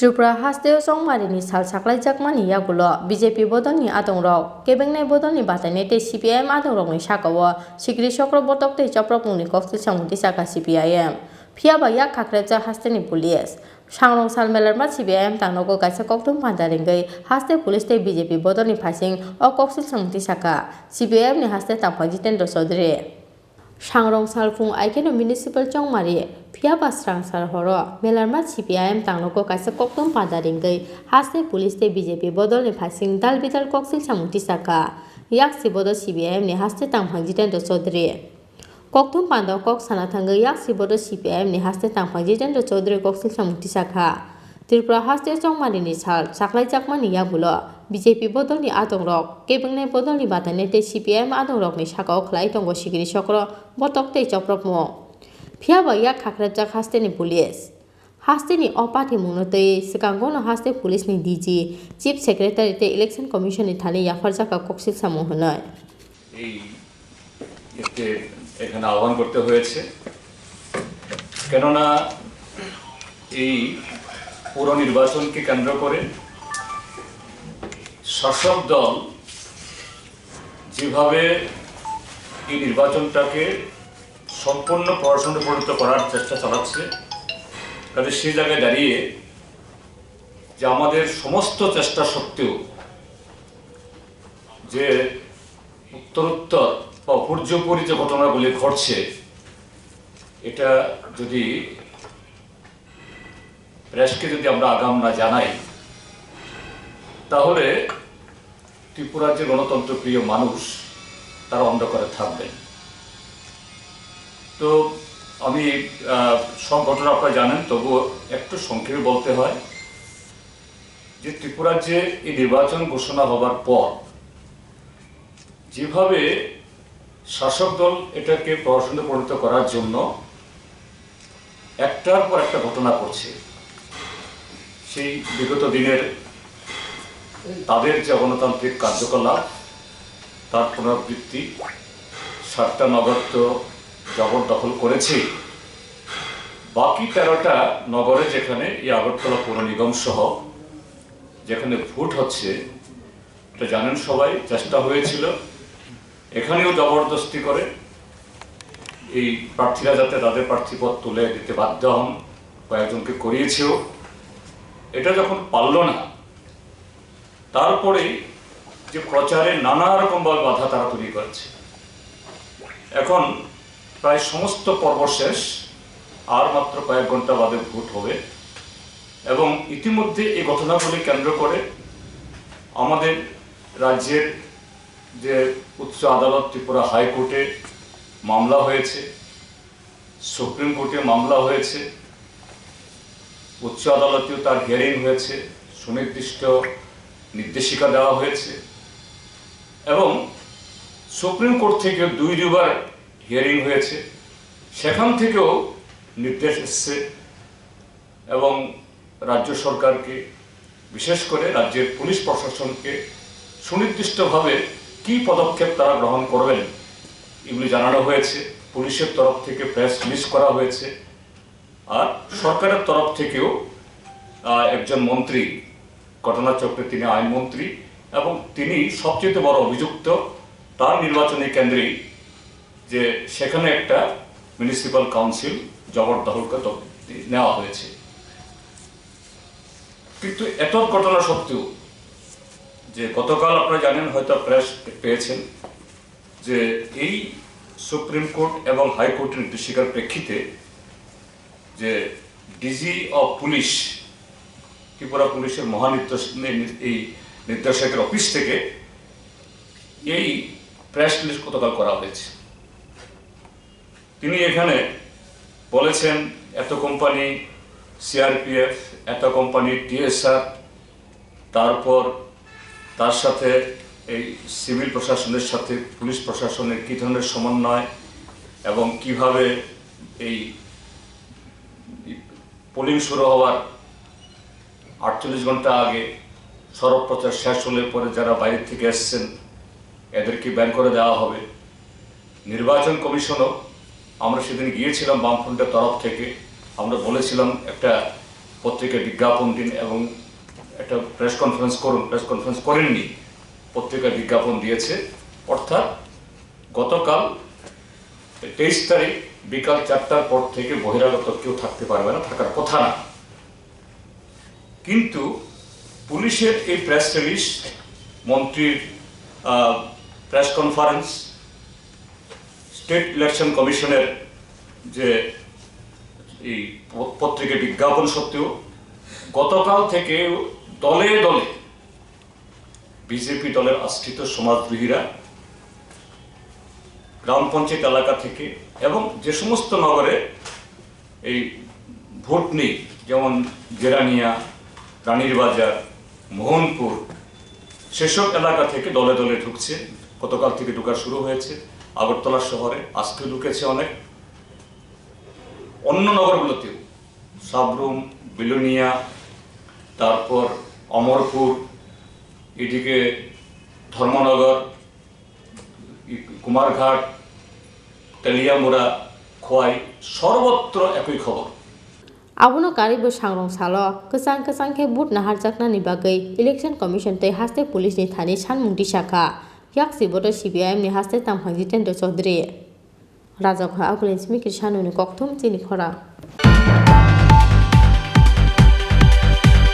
Tripura hasteo songmarini sal saklaijakmani yagulo BJP bodolni atongrok kebengnai bodolni batanai tei CPIM atongrokni sakao sikri Chakraborty tei Chaprapungni koksil samungti saka CPIM phiaba yak khakrajak hasteni police sangrong sal melarma CPIM tangnogo kaisa koktum phandaringoi haste police tei BJP bodolni phasing o koksil samungti saka CPIM ni haste tangphai Jitendra Chaudhary Sangrong salfung aikeno municipal chongmari phiaba strang sar horo melarma CPIM tangnogo kaisa koktum padaringoi haste police te BJP bodolni phasing dal bidal koksil samungti saka yaksi bodol CPIM ni haste tangphang Jitendra Chaudhary koktum panda kok sana thangoi yaksi bodol CPIM ni haste tangphang Jitendra Chaudhary koksil samungti saka Tripura haste chongmari ni sal saklaijakmani yagulo BJP bodolni atongrok kebengnai bodolni batanai tei CPIM atongrokni sakao khlai tongo sikri Chakraborty tei Chaprapung phiaba yak khakrajak hasteni police hasteni o party mungno tei sikangono haste police ni DG chief secretary tei election commission ni thani yafarjaka koksil samung hwnai এখানে আহ্বান করতে হয়েছে কেননা এই পুর নির্বাচনকে কেন্দ্র করে শাসক দল যেভাবে এই নির্বাচনটাকে সম্পূর্ণ প্রশাসনে পরিণত করার চেষ্টা চালাচ্ছে কাজে সেই জায়গায় দাঁড়িয়ে যে আমাদের সমস্ত চেষ্টা সত্ত্বেও যে উত্তরোত্তর বা উপর্যুপরি যে ঘটনাগুলি ঘটছে এটা যদি প্রেসকে যদি আমরা আগাম না জানাই তাহলে ত্রিপুরার যে গণতন্ত্র প্রিয় মানুষ তারা অন্ধকারে থাকবেন তো আমি সব ঘটনা আপনারা জানেন তবুও একটু সংক্ষেপে বলতে হয় যে ত্রিপুরার যে এই নির্বাচন ঘোষণা হবার পর যেভাবে শাসক দল এটাকে প্রশাসনে পরিণত করার জন্য একটার পর একটা ঘটনা করছে সেই বিগত দিনের তাদের যে গণতান্ত্রিক কার্যকলাপ তার পুনরাবৃত্তি 7টা নগর তো জবরদখল করেছে বাকি 13টা নগরে যেখানে এই আগরতলা পৌর নিগম সহ যেখানে ভোট হচ্ছে এটা জানেন সবাই চেষ্টা হয়েছিল এখানেও জবরদস্তি করে এই প্রার্থীরা যাতে তাদের প্রার্থীপদ তুলে দিতে বাধ্য হন কয়েকজনকে করিয়েছেও এটা যখন পারল না তারপরে যে প্রচারে নানা রকমভাবে বাধা তারা তৈরি করেছে এখন প্রায় সমস্ত পর্ব শেষ আর মাত্র কয়েক ঘন্টা বাদে ভোট হবে এবং ইতিমধ্যে এই ঘটনাগুলি কেন্দ্র করে আমাদের রাজ্যের যে উচ্চ আদালত ত্রিপুরা হাইকোর্টে মামলা হয়েছে সুপ্রিম কোর্টে মামলা হয়েছে উচ্চ আদালতেও তার হিয়ারিং হয়েছে সুনির্দিষ্ট নির্দেশিকা দেওয়া হয়েছে এবং সুপ্রিম কোর্ট থেকে 2বার হিয়ারিং হয়েছে সেখান থেকেও নির্দেশ এসছে এবং রাজ্য সরকারকে বিশেষ করে রাজ্যের পুলিশ প্রশাসনকে সুনির্দিষ্টভাবে কি পদক্ষেপ তারা গ্রহণ করবেন এগুলি জানানো হয়েছে পুলিশের তরফ থেকে প্রেস রিলিজ করা হয়েছে আর সরকারের তরফ থেকেও একজন মন্ত্রী ঘটনাচক্রে তিনি আইনমন্ত্রী এবং তিনি সবচেয়ে বড় অভিযুক্ত তার নির্বাচনী কেন্দ্রে যে সেখানে একটা মিউনিসিপ্যাল কাউন্সিল জবরদখলকে নেওয়া হয়েছে কিন্তু এত ঘটনা সত্ত্বেও যে গতকাল আপনারা জানেন হয়তো প্রেস পেয়েছেন যে এই সুপ্রিম কোর্ট এবং হাইকোর্টের নির্দেশিকার প্রেক্ষিতে যে ডিজি অফ পুলিশ ত্রিপুরা পুলিশের এই নির্দেশকের অফিস থেকে এই প্রেস রিলিজ গতকাল করা হয়েছে তিনি এখানে বলেছেন এত কোম্পানি সিআরপিএফ এত কোম্পানি টিএসআর তারপর তার সাথে এই সিভিল প্রশাসনের সাথে পুলিশ প্রশাসনের কী ধরনের সমন্বয় এবং কিভাবে এই পোলিং শুরু হওয়ার 48 ঘন্টা আগে সড়ক প্রচার শেষ হলে পরে যারা বাইরে থেকে এসছেন এদেরকে ব্যান করে দেওয়া হবে নির্বাচন কমিশনও আমরা সেদিন গিয়েছিলাম বামফ্রন্টের তরফ থেকে আমরা বলেছিলাম একটা পত্রিকায় বিজ্ঞাপন দিন এবং একটা প্রেস কনফারেন্স করেননি, পত্রিকায় বিজ্ঞাপন দিয়েছে। অর্থাৎ গতকাল 23 তারিখ বিকাল 4টার পর থেকে বহিরাগত কেউ থাকতে পারবে না, থাকার কথা না। কিন্তু পুলিশের এই প্রেস রিলিজ, মন্ত্রীর প্রেস কনফারেন্স, স্টেট ইলেকশন কমিশনের যে এই পত্রিকায় বিজ্ঞাপন সত্ত্বেও গতকাল থেকে দলে দলে বিজেপি দলের আশ্রিত সমাজদ্রোহীরা গ্রাম পঞ্চায়েত এলাকা থেকে এবং যে সমস্ত নগরে এই ভোট নেই, যেমন জেরানিয়া, রানীর বাজার, মোহনপুর, সেসব এলাকা থেকে দলে দলে ঢুকছে। গতকাল থেকে ঢোকা শুরু হয়েছে। আগরতলা শহরে আজকে ঢুকেছে অনেক, অন্য নগরগুলোতেও সাবরুম, বিলোনিয়া, তারপর অমরপুর, এদিকে ধর্মনগর, কুমারঘাট, তেলিয়ামুড়া, খোয়াই, সর্বত্র একই খবর। Abono karibo sangrong salo kesang ke but nahar jaknani bagai election commission tei haste police ni thani sanmung disaka yaksi bodo CPIM ni haste tamphang Jitendra Chaudhary Raja Kha Akulin Smikir Sanu ni kokthum chini khora